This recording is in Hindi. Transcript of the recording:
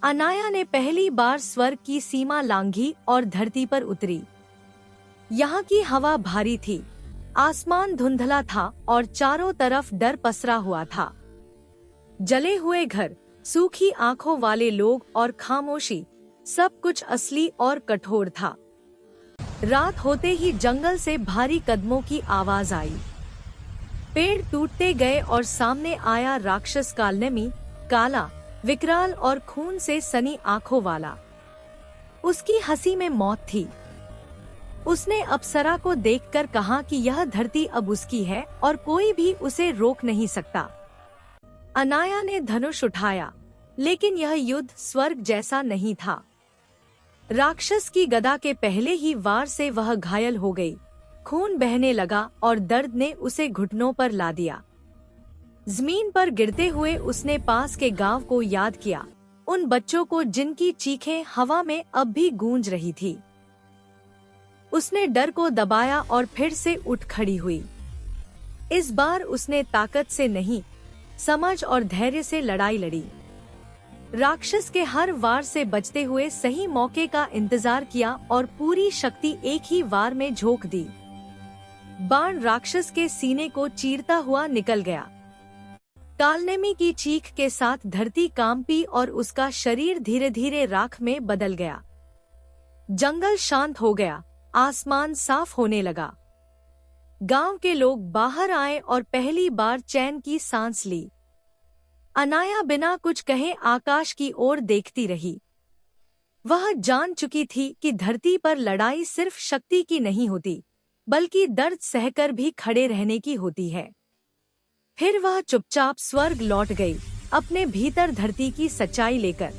अनाया ने पहली बार स्वर्ग की सीमा लांघी और धरती पर उतरी। यहाँ की हवा भारी थी, आसमान धुंधला था और चारों तरफ डर पसरा हुआ था। जले हुए घर, सूखी आंखों वाले लोग और खामोशी, सब कुछ असली और कठोर था। रात होते ही जंगल से भारी कदमों की आवाज आई। पेड़ टूटते गए और सामने आया राक्षस कालनेमी, काला, विकराल और खून से सनी आंखों वाला। उसकी हंसी में मौत थी। उसने अप्सरा को देखकर कहा कि यह धरती अब उसकी है और कोई भी उसे रोक नहीं सकता। अनाया ने धनुष उठाया, लेकिन यह युद्ध स्वर्ग जैसा नहीं था। राक्षस की गदा के पहले ही वार से वह घायल हो गई। खून बहने लगा और दर्द ने उसे घुटनों पर ला दिया। जमीन पर गिरते हुए उसने पास के गांव को याद किया, उन बच्चों को जिनकी चीखें हवा में अब भी गूंज रही थी। उसने डर को दबाया और फिर से उठ खड़ी हुई। इस बार उसने ताकत से नहीं, समझ और धैर्य से लड़ाई लड़ी। राक्षस के हर वार से बचते हुए सही मौके का इंतजार किया और पूरी शक्ति एक ही वार में झोंक दी। बाण राक्षस के सीने को चीरता हुआ निकल गया। कालनेमी की चीख के साथ धरती कांपी और उसका शरीर धीरे धीरे राख में बदल गया। जंगल शांत हो गया, आसमान साफ होने लगा। गांव के लोग बाहर आए और पहली बार चैन की सांस ली। अनाया बिना कुछ कहे आकाश की ओर देखती रही। वह जान चुकी थी कि धरती पर लड़ाई सिर्फ शक्ति की नहीं होती, बल्कि दर्द सहकर भी खड़े रहने की होती है। फिर वह चुपचाप स्वर्ग लौट गई, अपने भीतर धरती की सच्चाई लेकर।